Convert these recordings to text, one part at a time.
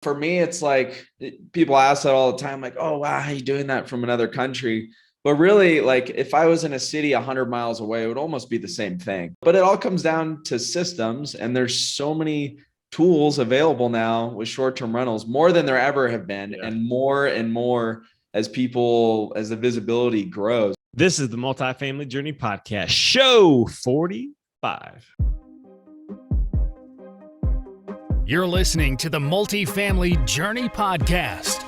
For me, it's like people ask that all the time, like, oh, wow, how are you doing that from another country? But really, like if I was in a city 100 miles away, it would almost be the same thing. But it all comes down to systems. And there's so many tools available now with short-term rentals, more than there ever have been, and more as the visibility grows. This is the Multifamily Journey Podcast, show 45. You're listening to the Multifamily Journey Podcast.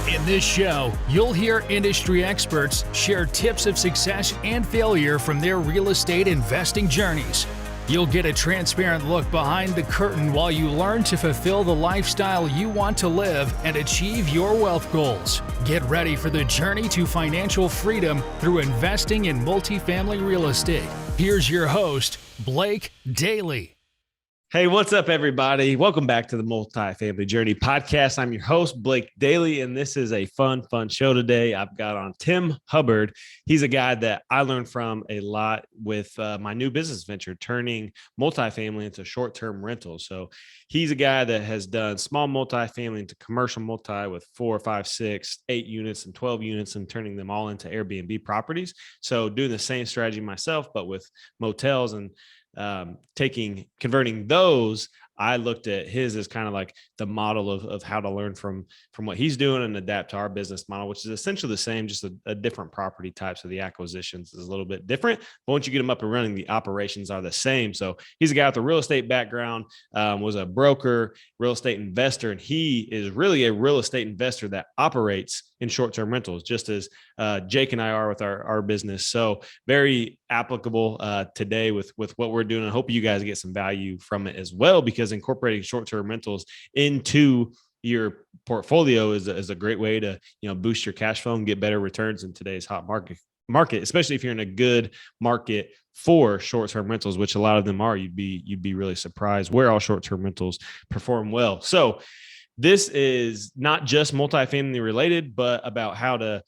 In this show, you'll hear industry experts share tips of success and failure from their real estate investing journeys. You'll get a transparent look behind the curtain while you learn to fulfill the lifestyle you want to live and achieve your wealth goals. Get ready for the journey to financial freedom through investing in multifamily real estate. Here's your host, Blake Dailey. Hey, what's up, everybody? Welcome back to the Multifamily Journey Podcast. I'm your host, Blake Dailey, and this is a fun show today. I've got on Tim Hubbard. He's a guy that I learned from a lot with my new business venture, turning multifamily into short-term rentals. So he's a guy that has done small multifamily into commercial multi with 4, 5, 6, 8 units and 12 units and turning them all into Airbnb properties. So doing the same strategy myself, but with motels and converting those. I looked at his as kind of like the model of how to learn from what he's doing and adapt to our business model, which is essentially the same, just a different property type. So the acquisitions is a little bit different, but once you get them up and running, the operations are the same. So he's a guy with a real estate background, was a broker, real estate investor, and he is really a real estate investor that operates in short-term rentals, just as Jake and I are with our business. So very applicable today with what we're doing. I hope you guys get some value from it as well, because incorporating short-term rentals into your portfolio is a great way to, boost your cash flow and get better returns in today's hot market, especially if you're in a good market for short-term rentals, which a lot of them are. You'd be really surprised where all short-term rentals perform well. So this is not just multifamily related, but about how to,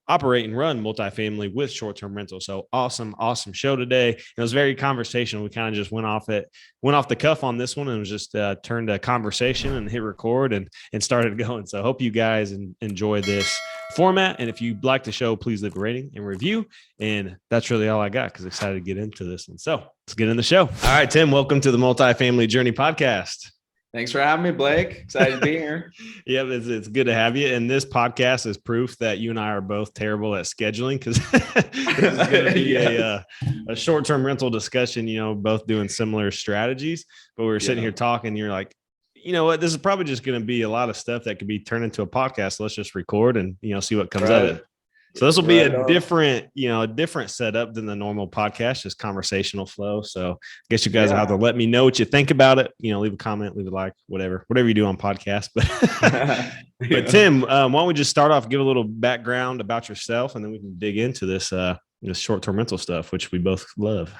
operate and run multifamily with short-term rentals. So awesome show today. It was very conversational. We kind of just went off the cuff on this one and was just turned a conversation and hit record and started going. So I hope you guys enjoy this format. And if you like the show, please leave a rating and review. And that's really all I got, because excited to get into this one. So let's get in the show. All right, Tim, welcome to the Multifamily Journey Podcast. Thanks for having me, Blake. Excited to be here. Yeah, it's good to have you. And this podcast is proof that you and I are both terrible at scheduling, because this is going to be a short-term rental discussion, both doing similar strategies. But we were sitting here talking, you're like, you know what, this is probably just going to be a lot of stuff that could be turned into a podcast. Let's just record and, see what comes of it. So this will be a different setup than the normal podcast, just conversational flow. So I guess you guys will have to let me know what you think about it. Leave a comment, leave a like, whatever you do on podcasts. But Tim, why don't we just start off, give a little background about yourself, and then we can dig into this short-term rental stuff, which we both love.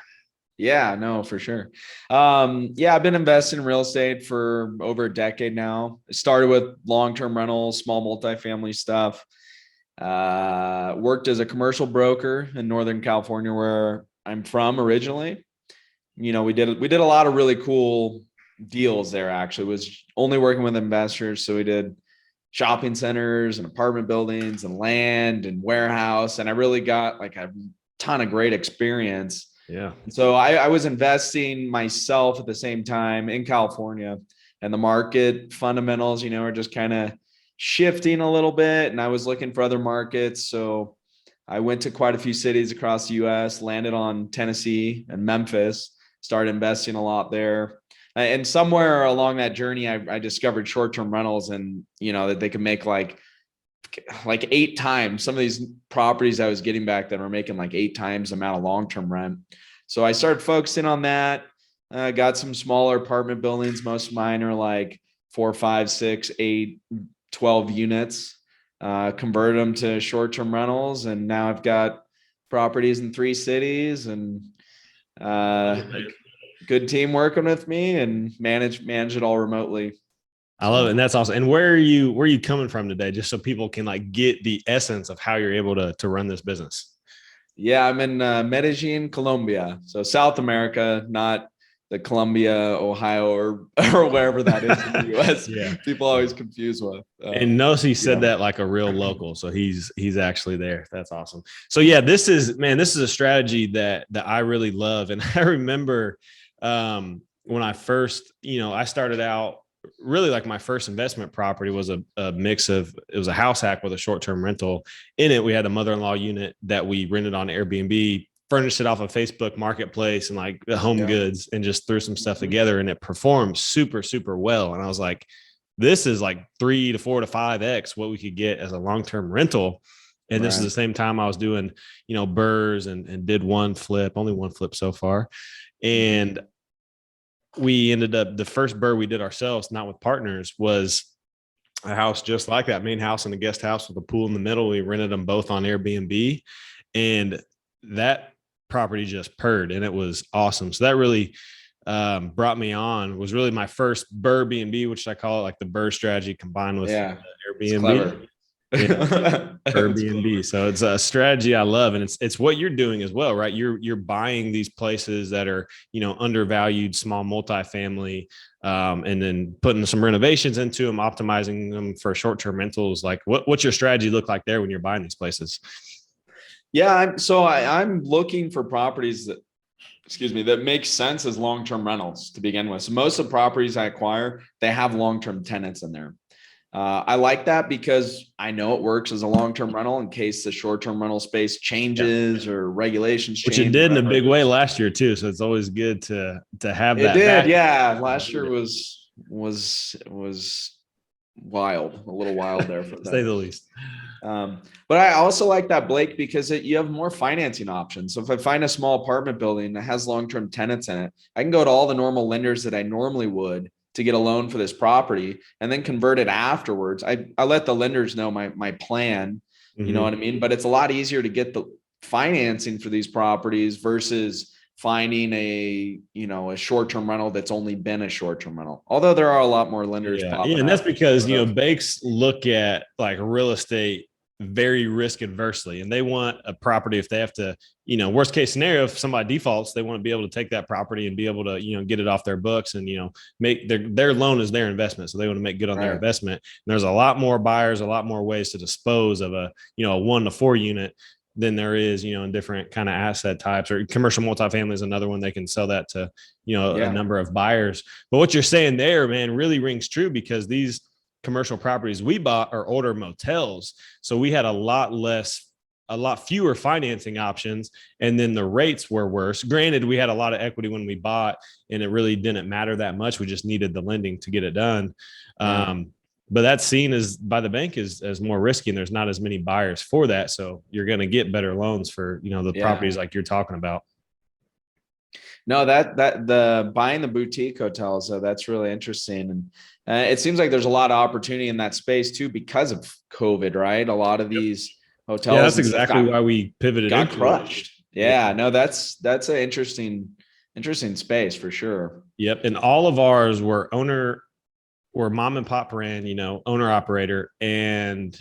Yeah, no, for sure. I've been investing in real estate for over a decade now. I started with long-term rentals, small multifamily stuff. Worked as a commercial broker in Northern California, where I'm from originally. We did a lot of really cool deals there. Actually, was only working with investors. So we did shopping centers and apartment buildings and land and warehouse. And I really got like a ton of great experience. Yeah. And so I was investing myself at the same time in California, and the market fundamentals, are just kind of shifting a little bit, and I was looking for other markets. So I went to quite a few cities across the US, landed on Tennessee and Memphis, started investing a lot there. And somewhere along that journey, I discovered short-term rentals, and that they could make like 8 times. Some of these properties I was getting back then were making like 8 times the amount of long-term rent. So I started focusing on that. Got some smaller apartment buildings. Most of mine are like 4, 5, 6, 8, 12 units, converted them to short-term rentals. And now I've got properties in 3 cities, and good team working with me, and manage it all remotely. I love it. And that's awesome. And where are you coming from today? Just so people can get the essence of how you're able to run this business. Yeah, I'm in Medellin, Colombia. So South America, not the Columbia, Ohio, or wherever that is in the US. Yeah. People always confuse with. And Nosy said that like a real local. So he's actually there. That's awesome. So yeah, this is a strategy that I really love. And I remember when I first, I started out really like my first investment property was a mix of, it was a house hack with a short-term rental. In it, we had a mother-in-law unit that we rented on Airbnb, furnished it off of Facebook Marketplace and like the Home Goods, and just threw some stuff together, and it performed super, super well. And I was like, this is like 3 to 4 to 5x what we could get as a long-term rental. And this is the same time I was doing, burrs and did only one flip so far. And we ended up, the first burr we did ourselves, not with partners, was a house just like that, main house and a guest house with a pool in the middle. We rented them both on Airbnb, and that property just purred, and it was awesome. So that really brought me on, was really my first burr B&B, which I call it like the burr strategy combined with Airbnb. Airbnb. So it's a strategy I love, and it's what you're doing as well, right? You're buying these places that are, undervalued, small multifamily, and then putting some renovations into them, optimizing them for short-term rentals. Like what's your strategy look like there when you're buying these places? Yeah. I'm looking for properties that make sense as long-term rentals to begin with. So most of the properties I acquire, they have long-term tenants in there. I like that because I know it works as a long-term rental in case the short-term rental space changes or regulations change. Which it did in a big way last year too. So it's always good to have that. It did. Yeah. Last year was wild, a little wild there for to say the least. But I also like that, Blake, because you have more financing options. So if I find a small apartment building that has long-term tenants in it, I can go to all the normal lenders that I normally would to get a loan for this property and then convert it afterwards. I let the lenders know my plan, you know what I mean? But it's a lot easier to get the financing for these properties versus finding a short-term rental that's only been a short-term rental. Although there are a lot more lenders. Yeah, and that's because, banks look at like real estate very risk adversely, and they want a property, if they have to, worst case scenario, if somebody defaults, they want to be able to take that property and be able to, get it off their books and, make their loan is their investment. So they want to make good on their investment. And there's a lot more buyers, a lot more ways to dispose of a 1 to 4 unit than there is, in different kind of asset types. Or commercial multifamily is another one. They can sell that to, a number of buyers. But what you're saying there, man, really rings true, because these commercial properties we bought are older motels. So we had a lot fewer financing options. And then the rates were worse. Granted, we had a lot of equity when we bought, and it really didn't matter that much. We just needed the lending to get it done. But that's seen as by the bank as more risky, and there's not as many buyers for that. So you're going to get better loans for, the properties like you're talking about. No, that the buying the boutique hotels, that's really interesting. And it seems like there's a lot of opportunity in that space too, because of COVID, right? A lot of these hotels. Yeah, that's exactly why we pivoted. Got crushed. Yeah, no, that's an interesting space for sure. Yep. And all of ours were mom and pop ran, owner operator, and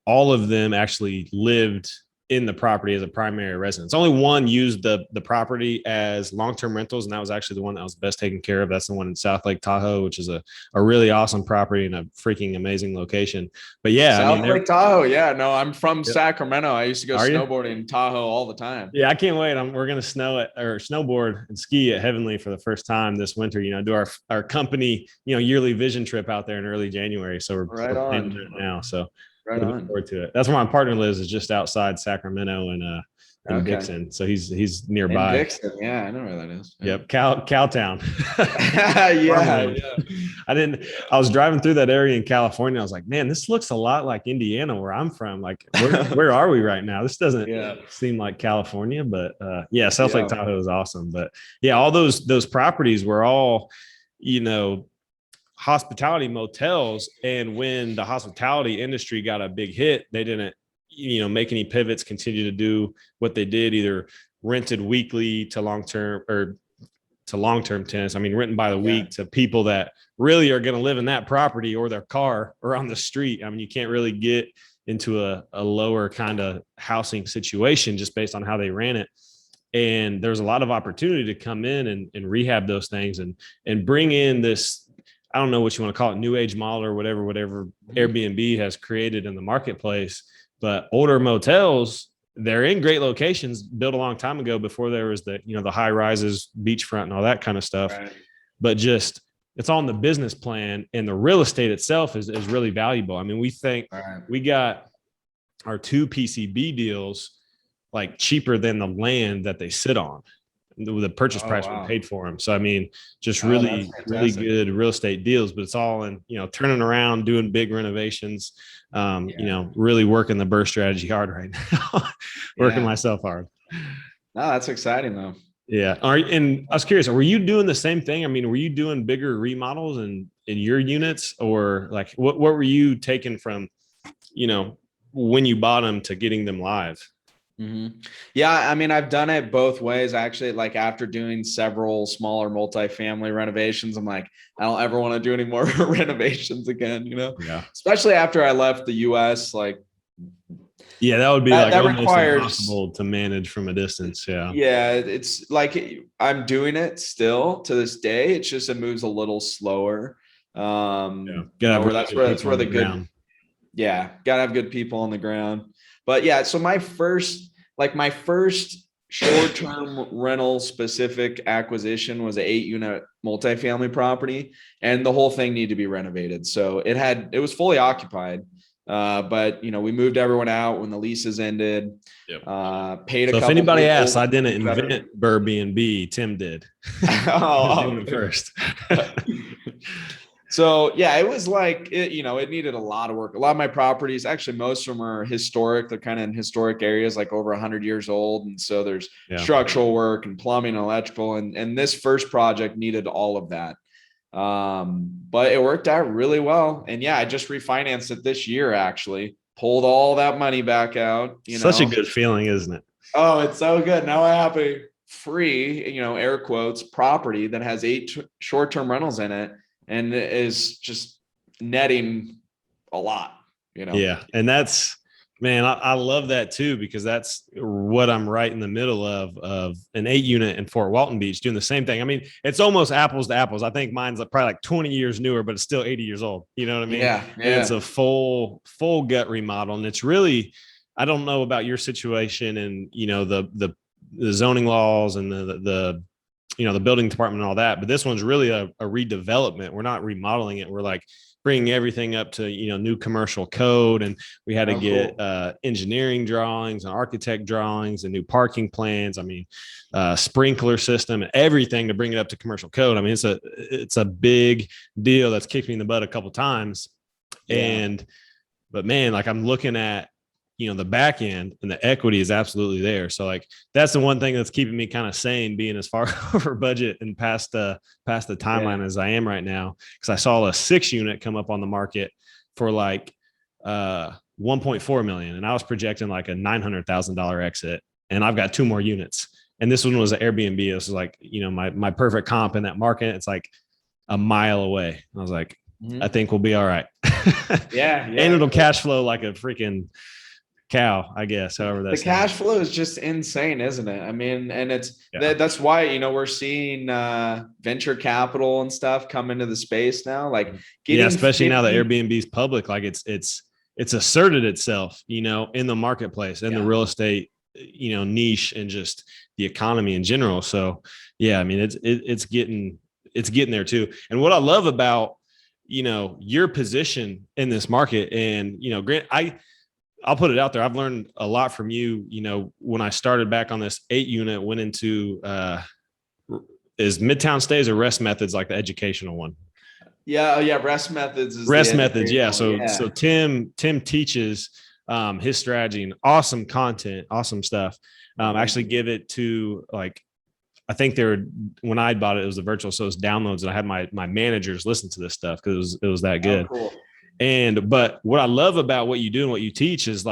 all of them actually lived in the property as a primary residence. Only one used the property as long-term rentals, and that was actually the one that was best taken care of. That's the one in South Lake Tahoe, which is a really awesome property and a freaking amazing location. But yeah, South Lake Tahoe. Yeah, no, I'm from Sacramento. I used to go snowboarding in Tahoe all the time. Yeah, I can't wait. We're going to snowboard and ski at Heavenly for the first time this winter. Do our company, yearly vision trip out there in early January. So we're planning it now. So looking forward to it. That's where my partner lives, is just outside Sacramento and Dixon. So he's nearby. In Dixon, yeah, I know where that is. Yeah. Yep, Cowtown. Yeah. I was driving through that area in California. I was like, man, this looks a lot like Indiana, where I'm from. Like, where are we right now? This doesn't seem like California, but South Lake Tahoe is awesome. But yeah, all those properties were all, hospitality motels. And when the hospitality industry got a big hit, they didn't, make any pivots, continue to do what they did, either rented weekly to long-term tenants. I mean, renting by the week to people that really are going to live in that property or their car or on the street. I mean, you can't really get into a lower kind of housing situation just based on how they ran it. And there's a lot of opportunity to come in and rehab those things and bring in this, I don't know what you want to call it, new age model or whatever Airbnb has created in the marketplace. But older motels, they're in great locations built a long time ago before there was the high rises, beachfront and all that kind of stuff. Right. But just it's on the business plan, and the real estate itself is really valuable. I mean, we think we got our 2 PCB deals like cheaper than the land that they sit on, the purchase price we paid for them. So, I mean, just really good real estate deals, but it's all in, turning around, doing big renovations, really working the burst strategy hard right now, working myself hard. No, that's exciting though. Yeah. And I was curious, were you doing the same thing? I mean, were you doing bigger remodels in your units, or like what were you taking from, when you bought them to getting them live? Mm-hmm. Yeah. I mean, I've done it both ways actually. Like after doing several smaller multifamily renovations, I'm like, I don't ever want to do any more renovations again, especially after I left the US, like, yeah, that would be that almost requires, impossible to manage from a distance. Yeah. Yeah. It's like, I'm doing it still to this day. It's just, it moves a little slower. That's where the good, gotta have good people on the ground. But yeah, so my first short-term rental specific acquisition was an 8-unit multifamily property, and the whole thing needed to be renovated. So it was fully occupied. But we moved everyone out when the leases ended. Yep. Paid a couple. If anybody asks, I didn't invent Airbnb. Tim did. First. So yeah, it was like it needed a lot of work. A lot of my properties, actually, most of them are historic. They're kind of in historic areas, like over 100 years old, and so there's structural work and plumbing and electrical. And this first project needed all of that. But it worked out really well. And yeah, I just refinanced it this year, actually pulled all that money back out. Such a good feeling, isn't it? Oh, it's so good. Now I have a free, air quotes, property that has 8 short-term rentals in it and is just netting a lot, Yeah. And that's, man, I love that too, because that's what I'm right in the middle of an 8-unit in Fort Walton Beach doing the same thing. I mean, it's almost apples to apples. I think mine's probably like 20 years newer, but it's still 80 years old. You know what I mean? Yeah. And it's a full gut remodel. And it's really, I don't know about your situation and, the zoning laws and the building department and all that, but this one's really a redevelopment. We're not remodeling it. We're like bringing everything up to, new commercial code. And we had to get engineering drawings and architect drawings and new parking plans. I mean, sprinkler system and everything to bring it up to commercial code. I mean, it's a big deal that's kicked me in the butt a couple of times. Yeah. But man, like I'm looking at, the back end and the equity is absolutely there. So like, that's the one thing that's keeping me kind of sane, being as far over budget and past the timeline as I am right now. Cause I saw a 6-unit come up on the market for like, 1.4 million. And I was projecting like a $900,000 exit, and I've got 2 more units. And this one was an Airbnb. This was like, my perfect comp in that market. It's like a mile away. I was like, I think we'll be all right. Yeah. And it'll cash flow like a freaking cow, I guess. However, that's the cash flow is just insane, isn't it? I mean, and that's why we're seeing venture capital and stuff come into the space now. Like, especially now that Airbnb's public, like it's asserted itself, in the marketplace and the real estate, niche and just the economy in general. So yeah, I mean, it's getting there too. And what I love about your position in this market, and Grant, I'll put it out there. I've learned a lot from you. When I started back on this 8-unit, went into is Midtown Stays or Rest Methods, like the educational one? Yeah. Rest Methods. Rest Methods. Yeah. So Tim teaches his strategy and awesome content, awesome stuff. Actually give it to I think when I bought it was a virtual, so it's downloads, and I had my managers listen to this stuff because it was that good. Oh, cool. But what I love about what you do and what you teach is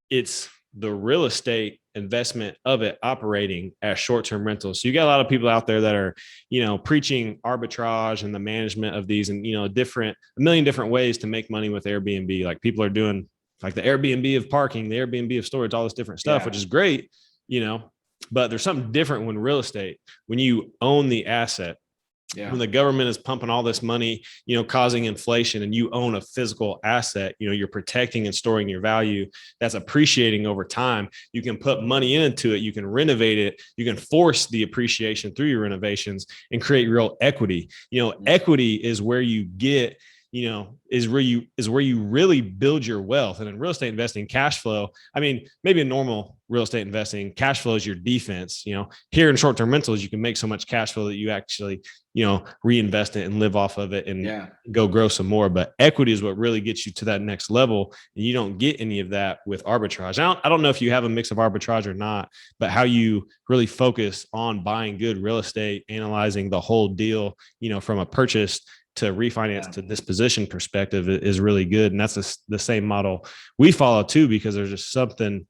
it's the real estate investment of it operating as short-term rentals. So you got a lot of people out there that are, preaching arbitrage and the management of these and, a million different ways to make money with Airbnb. Like people are doing like the Airbnb of parking, the Airbnb of storage, all this different stuff, which is great, But there's something different when real estate, when you own the asset. Yeah. When the government is pumping all this money, causing inflation, and you own a physical asset, you're protecting and storing your value that's appreciating over time. You can put money into it. You can renovate it. You can force the appreciation through your renovations and create real equity. Equity is where you get, is where you really build your wealth. And in real estate investing, cash flow, I mean, maybe in normal real estate investing, cash flow is your defense. Here in short-term rentals, you can make so much cash flow that you actually, reinvest it and live off of it and go grow some more. But equity is what really gets you to that next level. And you don't get any of that with arbitrage. I don't know if you have a mix of arbitrage or not, but how you really focus on buying good real estate, analyzing the whole deal, from a purchase to refinance to disposition perspective is really good. And that's the same model we follow too, because there's just something,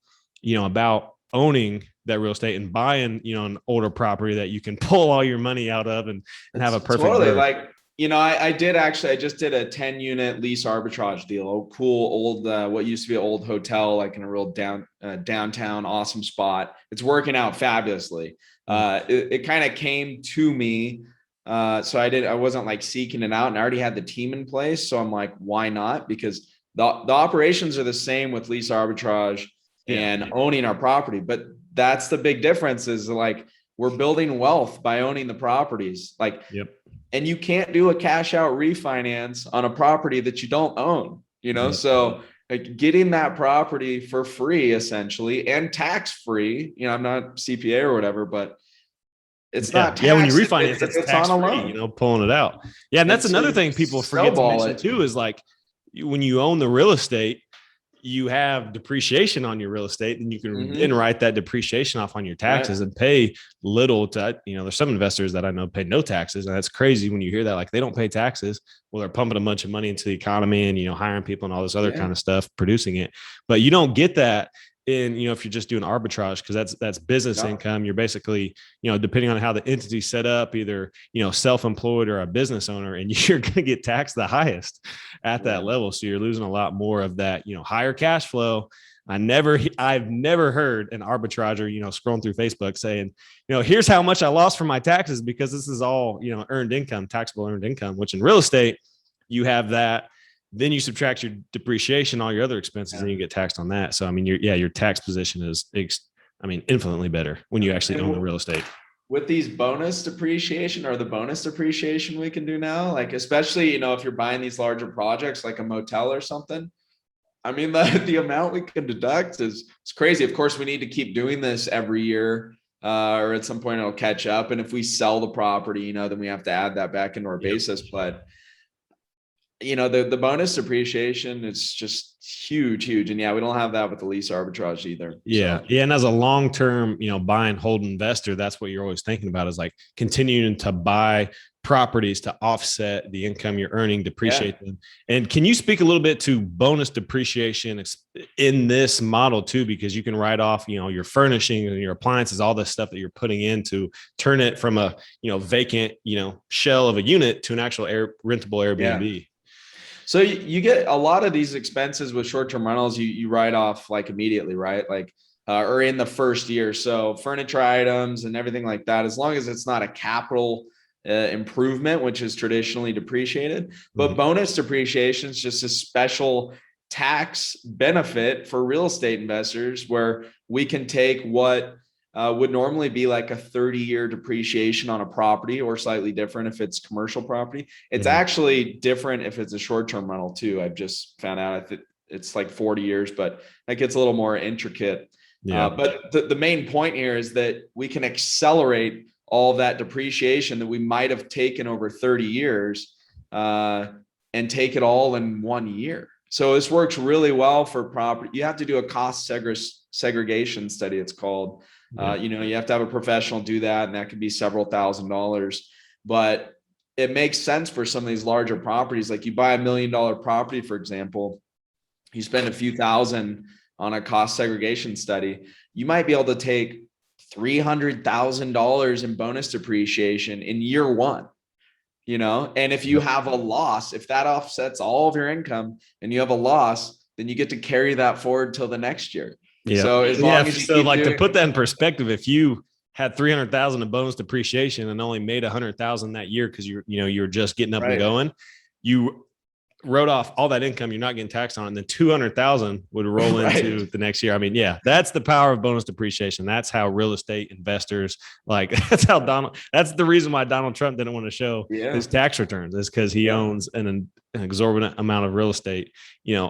about owning that real estate and buying, an older property that you can pull all your money out of and have a perfect totally growth. I just did a 10 unit lease arbitrage deal. A cool old, what used to be an old hotel, like in a real downtown, awesome spot. It's working out fabulously. It kind of came to me. So I wasn't like seeking it out, and I already had the team in place. So I'm like, why not? Because the operations are the same with lease arbitrage and owning our property. But that's the big difference, is like, we're building wealth by owning the properties. And you can't do a cash out refinance on a property that you don't own, so like getting that property for free, essentially, and tax free, I'm not CPA or whatever, but it's not taxed. When you refinance, it's tax free, pulling it out. Yeah. And that's another thing people forget to mention too, is like, when you own the real estate, you have depreciation on your real estate, and you can then write that depreciation off on your taxes and pay little to, there's some investors that I know pay no taxes. And that's crazy when you hear that, like, they don't pay taxes. Well, they're pumping a bunch of money into the economy and, hiring people and all this other kind of stuff, producing it. But you don't get that in, if you're just doing arbitrage, because that's business income. You're basically, depending on how the entity's set up, either, self-employed or a business owner, and you're going to get taxed the highest at that level. So you're losing a lot more of that, higher cash flow. I've never heard an arbitrager, scrolling through Facebook saying, here's how much I lost from my taxes, because this is all, earned income, taxable earned income, which in real estate, you have that. Then you subtract your depreciation, all your other expenses, and you get taxed on that. So, I mean, your tax position is, infinitely better when you actually own the real estate. With these bonus depreciation, or the bonus depreciation we can do now, like, especially, if you're buying these larger projects, like a motel or something, the amount we can deduct is crazy. Of course, we need to keep doing this every year, or at some point it'll catch up. And if we sell the property, then we have to add that back into our basis. But the bonus depreciation is just huge. And we don't have that with the lease arbitrage either. Yeah. And as a long-term, buy and hold investor, that's what you're always thinking about, is like continuing to buy properties to offset the income you're earning, depreciate them. And can you speak a little bit to bonus depreciation in this model too? Because you can write off, your furnishing and your appliances, all the stuff that you're putting in to turn it from a, vacant, shell of a unit to an actual rentable Airbnb. Yeah. So you get a lot of these expenses with short-term rentals, you write off like immediately, right? Like, or in the first year. So furniture items and everything like that, as long as it's not a capital improvement, which is traditionally depreciated, but bonus depreciation is just a special tax benefit for real estate investors, where we can take what would normally be like a 30-year depreciation on a property, or slightly different if it's commercial property. It's actually different if it's a short-term rental too. I've just found out, I think it's like 40 years, but that gets a little more intricate. But the main point here is that we can accelerate all that depreciation that we might have taken over 30 years and take it all in 1 year. So this works really well for property. You have to do a cost segregation study, it's called. You have to have a professional do that, and that could be several $1,000s. But it makes sense for some of these larger properties. Like, you buy $1 million property, for example, you spend a few thousand on a cost segregation study, you might be able to take $300,000 in bonus depreciation in year one. And if you have a loss, if that offsets all of your income and you have a loss, then you get to carry that forward till the next year. Yeah. So as long as you so keep like doing, to put that in perspective, if you had 300,000 in bonus depreciation and only made 100,000 that year because you were just getting up and going, you wrote off all that income, you're not getting taxed on it, and then 200,000 would roll into the next year. I mean, yeah, that's the power of bonus depreciation. That's how real estate investors that's the reason why Donald Trump didn't want to show his tax returns, is because he owns an exorbitant amount of real estate,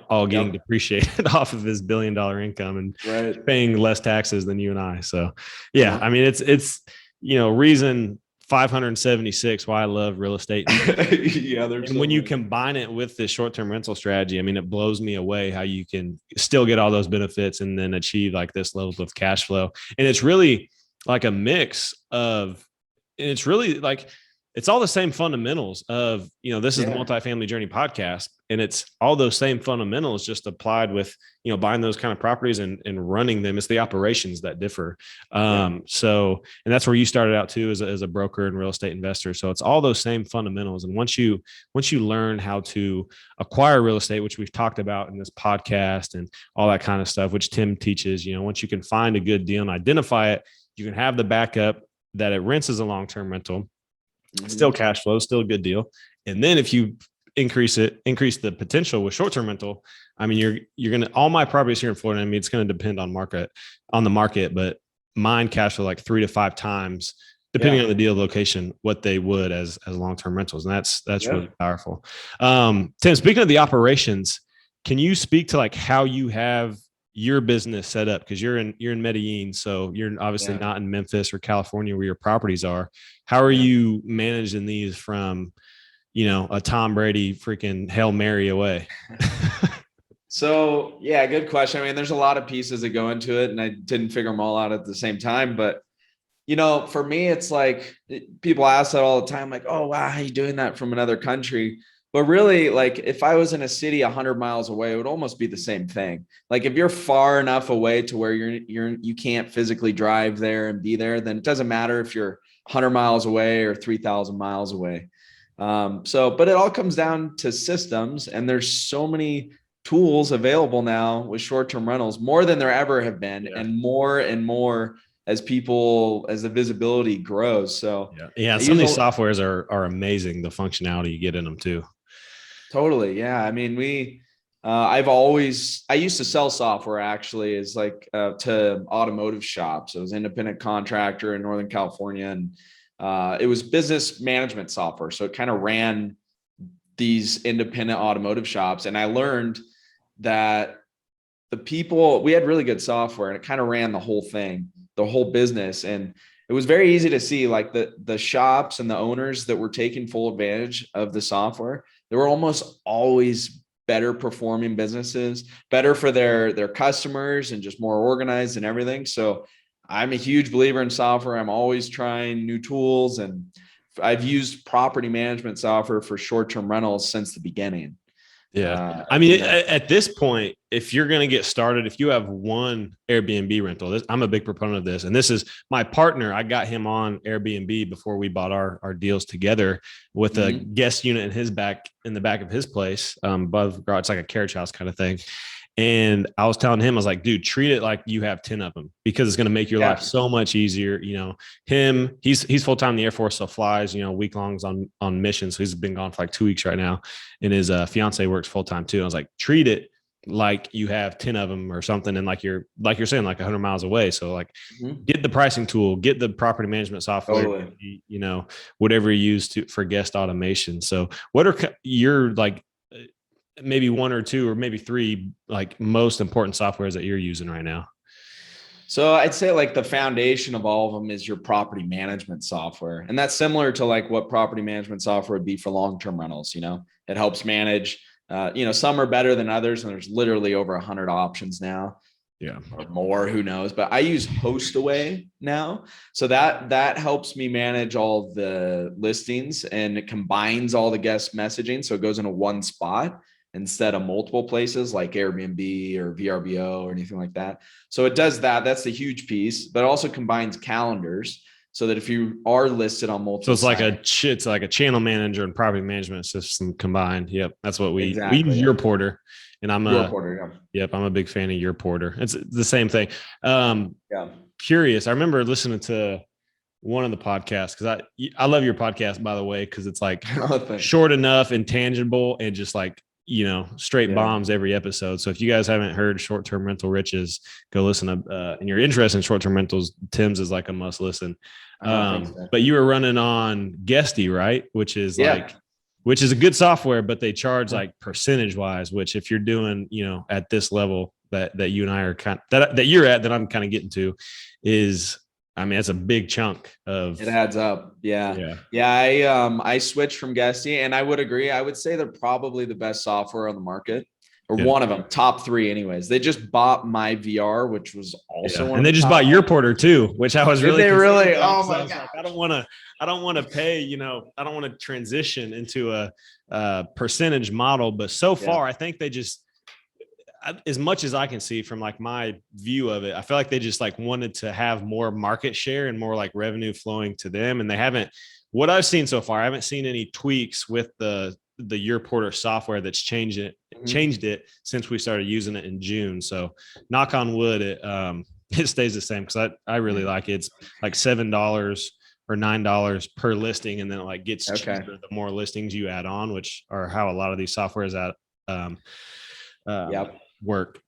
all getting depreciated off of his $1 billion income and paying less taxes than you and I. So I mean, it's reason 576 why I love real estate. And when you combine it with this short-term rental strategy, I mean, it blows me away how you can still get all those benefits and then achieve like this level of cash flow. And it's really like a mix of, and it's really like, it's all the same fundamentals of, this is the Multifamily Journey podcast, and it's all those same fundamentals just applied with, buying those kind of properties and running them. It's the operations that differ. So, and that's where you started out too, as a broker and real estate investor. So it's all those same fundamentals. And once you learn how to acquire real estate, which we've talked about in this podcast and all that kind of stuff, which Tim teaches, once you can find a good deal and identify it, you can have the backup that it rents as a long-term rental. Still cash flow, still a good deal. And then if you increase the potential with short-term rental, I mean, you're going to, all my properties here in Florida, I mean, it's going to depend on the market, but mine cash flow like 3 to 5 times, depending on the deal location, what they would as long-term rentals. And that's really powerful. Tim, speaking of the operations, can you speak to like how you have your business set up? Because you're in Medellin, so you're obviously not in Memphis or California where your properties are. How are you managing these from, a Tom Brady freaking Hail Mary away? So good question. I mean, there's a lot of pieces that go into it, and I didn't figure them all out at the same time. But for me, it's like people ask that all the time, like, "Oh, wow, how are you doing that from another country?" But really, like if I was in a city 100 miles away, it would almost be the same thing. Like if you're far enough away to where you can't physically drive there and be there, then it doesn't matter if you're 100 miles away or 3,000 miles away. But it all comes down to systems, and there's so many tools available now with short-term rentals, more than there ever have been, and more as the visibility grows. So some of these softwares are amazing. The functionality you get in them too. Totally. Yeah. I mean, I used to sell software actually as like to automotive shops. I was an independent contractor in Northern California, and it was business management software. So it kind of ran these independent automotive shops. And I learned that we had really good software, and it kind of ran the whole thing, the whole business. And it was very easy to see like the shops and the owners that were taking full advantage of the software. They were almost always better performing businesses, better for their customers, and just more organized and everything. So I'm a huge believer in software. I'm always trying new tools, and I've used property management software for short-term rentals since the beginning. I mean, at this point, if you're going to get started, if you have one Airbnb rental, I'm a big proponent of this. And this is my partner. I got him on Airbnb before we bought our deals together with a guest unit in the back of his place, above garage. It's like a carriage house kind of thing. And I was telling him, I was like, dude, treat it like you have 10 of them, because it's going to make your life so much easier. He's full-time in the Air Force, so flies, week longs on mission. So he's been gone for like 2 weeks right now. And his fiance works full-time too. And I was like, treat it like you have 10 of them or something. And like you're saying, like 100 miles away. So like get the pricing tool, get the property management software, whatever you use for guest automation. So what are your like, maybe 1 or 2 or maybe 3 like most important softwares that you're using right now? So I'd say like the foundation of all of them is your property management software. And that's similar to like what property management software would be for long-term rentals. It helps manage, some are better than others, and there's literally over 100 options now. Or more, who knows, but I use HostAway now. So that helps me manage all the listings, and it combines all the guest messaging. So it goes into one spot instead of multiple places like Airbnb or VRBO or anything like that. So it does that. That's the huge piece, but it also combines calendars. so that if you are listed on multiple, so it's like a channel manager and property management system combined. Yep, that's what we use Your Porter, and I'm Yep, I'm a big fan of Your Porter. It's the same thing. Curious. I remember listening to one of the podcasts, because I love your podcast, by the way, because it's like short enough and tangible and just like, straight bombs every episode. So if you guys haven't heard Short-Term Rental Riches, go listen to, and you're interested in short-term rentals, Tim's is like a must listen. But you were running on Guesty, right? Which is which is a good software, but they charge like percentage wise, which if you're doing, at this level that you and I are that you're at, that I'm kind of getting to, is, I mean, it's a big chunk of it adds up. I switched from Guesty, and I would agree. I would say they're probably the best software on the market, or one of them, top 3 anyways. They just bought my VR, which was also and they just bought Your Porter too, which I was really, oh my God. Like, I don't want to pay, I don't want to transition into a percentage model, but so far I think they just, as much as I can see from like my view of it, I feel like they just like wanted to have more market share and more like revenue flowing to them. And they haven't, what I've seen so far, I haven't seen any tweaks with the Your Porter software that's changed it since we started using it in June. So knock on wood, it stays the same, because I really like it. It's like $7 or $9 per listing. And then it like gets cheaper the more listings you add on, which are how a lot of these softwares work.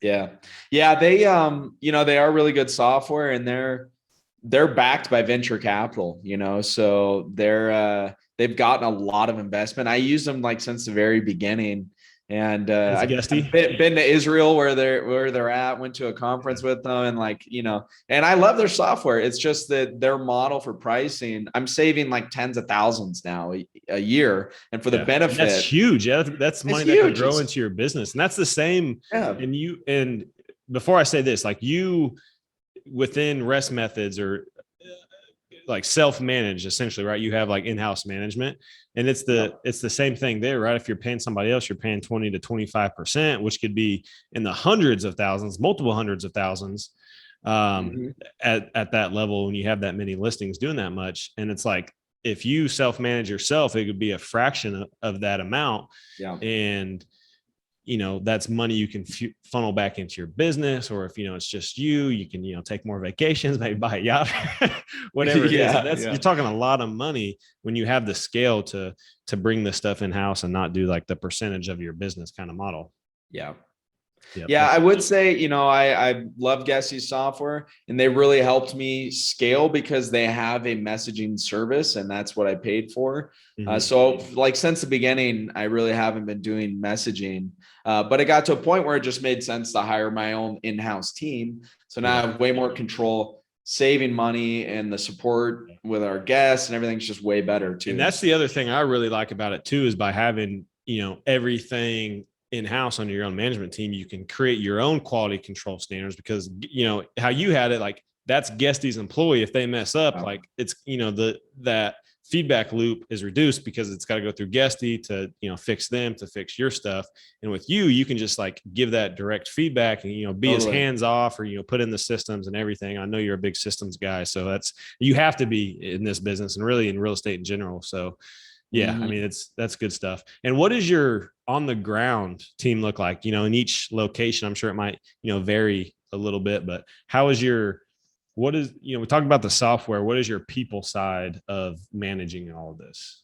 They they are really good software, and they're backed by venture capital, so they've gotten a lot of investment. I use them like since the very beginning. And I've been to Israel where they're at, went to a conference with them, and and I love their software. It's just that their model for pricing, I'm saving like tens of thousands now a year. And for the benefit, that's huge. Yeah, that's money that can grow into your business. And that's the same. Yeah. And before I say this, like you within Rest Methods or like self-managed essentially, right? You have like in-house management, and it's the same thing there, right? If you're paying somebody else, you're paying 20 to 25%, which could be in the hundreds of thousands, multiple hundreds of thousands at that level when you have that many listings doing that much. And it's like, if you self-manage yourself, it could be a fraction of that amount. Yeah. And that's money you can funnel back into your business, or if, it's just you can, take more vacations, maybe buy a yacht, whatever it is. You're talking a lot of money when you have the scale to bring this stuff in house and not do like the percentage of your business kind of model. Yeah. I would say, I love Guesty's software, and they really helped me scale because they have a messaging service, and that's what I paid for. So like since the beginning, I really haven't been doing messaging, but it got to a point where it just made sense to hire my own in-house team. So now I have way more control, saving money, and the support with our guests and everything's just way better too. And that's the other thing I really like about it too, is by having, everything in-house under your own management team, you can create your own quality control standards, because how you had it, like that's Guesty's employee. If they mess up, like it's that feedback loop is reduced because it's got to go through Guesty to fix them, to fix your stuff. And with you can just like give that direct feedback and be as hands off, or put in the systems and everything. I know you're a big systems guy, so you have to be in this business and really in real estate in general. So I mean, that's good stuff. And what does your on the ground team look like? In each location, I'm sure it might, vary a little bit, but we talked about the software. What is your people side of managing all of this?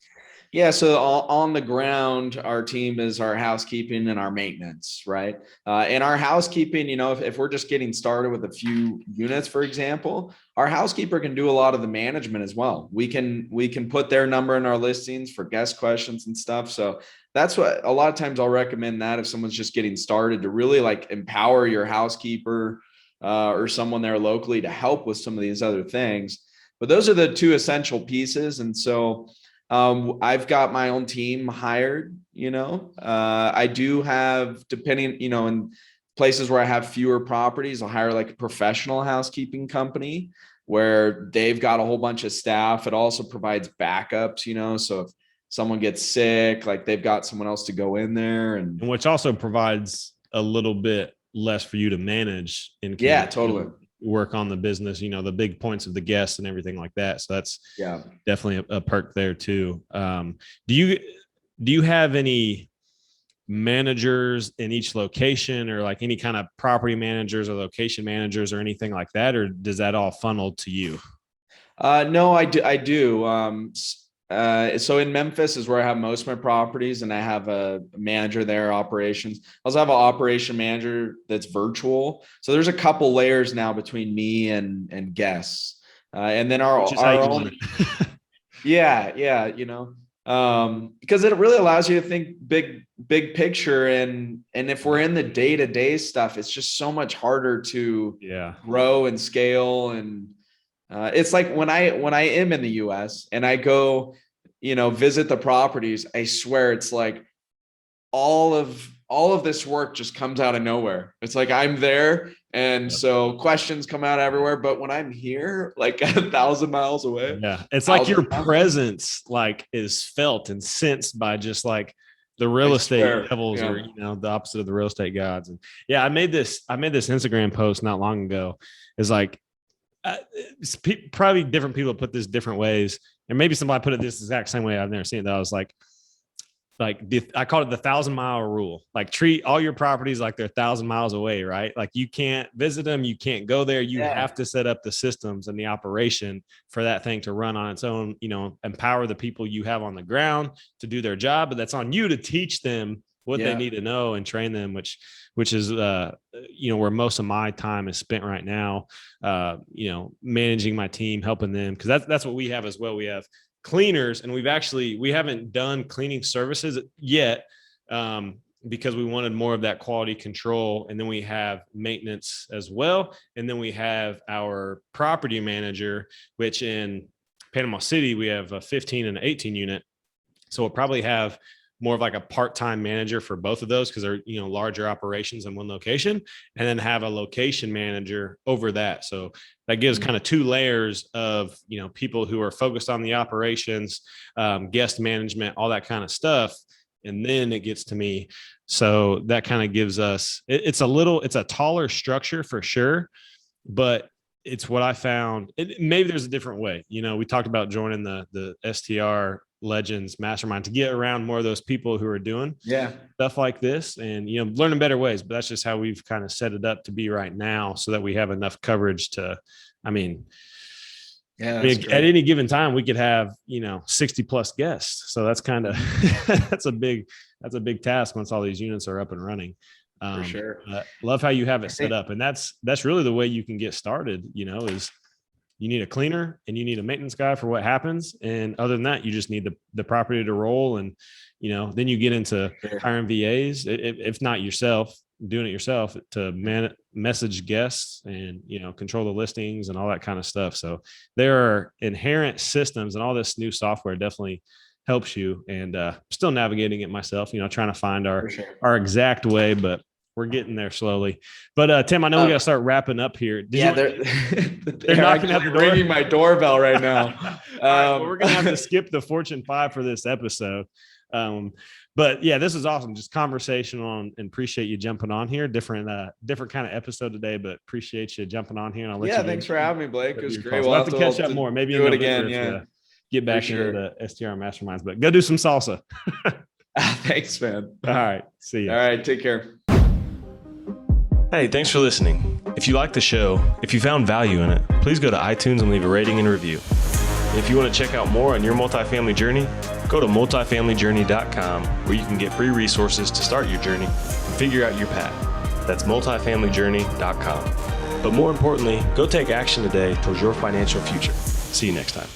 Yeah. So on the ground, our team is our housekeeping and our maintenance, right? And our housekeeping, if we're just getting started with a few units, for example, our housekeeper can do a lot of the management as well. We can put their number in our listings for guest questions and stuff. So that's what a lot of times I'll recommend, that if someone's just getting started, to really like empower your housekeeper or someone there locally to help with some of these other things. But those are the two essential pieces. And so I've got my own team hired, I do have, depending, in places where I have fewer properties, I'll hire like a professional housekeeping company where they've got a whole bunch of staff. It also provides backups, so if someone gets sick, like they've got someone else to go in there, and which also provides a little bit less for you to manage. Totally. work on the business, the big points of the guests and everything like that. So that's definitely a perk there too. Do you have any managers in each location, or like any kind of property managers or location managers or anything like that? Or does that all funnel to you? No, I do. So in Memphis is where I have most of my properties, and I have a manager there, operations. I also have an operation manager that's virtual. So there's a couple layers now between me and guests. And then our own, because it really allows you to think big picture. And if we're in the day-to-day stuff, it's just so much harder to grow and scale. And it's like when I am in the US and I go, visit the properties, I swear it's like all of this work just comes out of nowhere. It's like I'm there. And so questions come out everywhere. But when I'm here, like 1,000 miles away. Yeah. It's like your presence like is felt and sensed by just like the real estate devils or, the opposite of the real estate gods. And I made this Instagram post not long ago. It's like, probably different people put this different ways, and maybe somebody put it this exact same way. I've never seen it. That I was like I called it the 1,000-mile rule. Like treat all your properties like they're 1,000 miles away, right? Like you can't visit them, you can't go there. You have to set up the systems and the operation for that thing to run on its own. Empower the people you have on the ground to do their job, but that's on you to teach them what they need to know and train them, which is, where most of my time is spent right now, managing my team, helping them. Cause that's what we have as well. We have cleaners, and we haven't done cleaning services yet, because we wanted more of that quality control. And then we have maintenance as well. And then we have our property manager, which in Panama City, we have a 15 and an 18 unit. So we'll probably have more of like a part-time manager for both of those, because they're, larger operations in one location, and then have a location manager over that. So that gives kind of two layers of, people who are focused on the operations, guest management, all that kind of stuff. And then it gets to me. So that kind of gives us, it's a taller structure for sure, but it's what I found. Maybe there's a different way. We talked about joining the STR Legends Mastermind to get around more of those people who are doing stuff like this, and learning better ways. But that's just how we've kind of set it up to be right now, so that we have enough coverage to, at any given time we could have 60 plus guests. So that's kind of that's a big task once all these units are up and running. For sure. Love how you have it set up, and that's really the way you can get started. Is you need a cleaner and you need a maintenance guy for what happens. And other than that, you just need the property to roll. And, then you get into hiring VAs, if not yourself, doing it yourself, to message guests and, control the listings and all that kind of stuff. So there are inherent systems, and all this new software definitely helps you. And still navigating it myself, trying to find our exact way, but we're getting there slowly. But Tim, I know we got to start wrapping up here. They're knocking at the door. Ringing my doorbell right now. Right, we're going to have to skip the Fortune 5 for this episode. But this is awesome. Just conversational, and appreciate you jumping on here. Different kind of episode today, but appreciate you jumping on here. And I'll let you. Thanks for having me, Blake. It was great. We'll have to catch up more. Maybe do it again. Get back into the STR masterminds, but go do some salsa. Thanks, man. All right. See you. All right. Take care. Hey, thanks for listening. If you like the show, if you found value in it, please go to iTunes and leave a rating and review. And if you want to check out more on your multifamily journey, go to multifamilyjourney.com, where you can get free resources to start your journey and figure out your path. That's multifamilyjourney.com. But more importantly, go take action today towards your financial future. See you next time.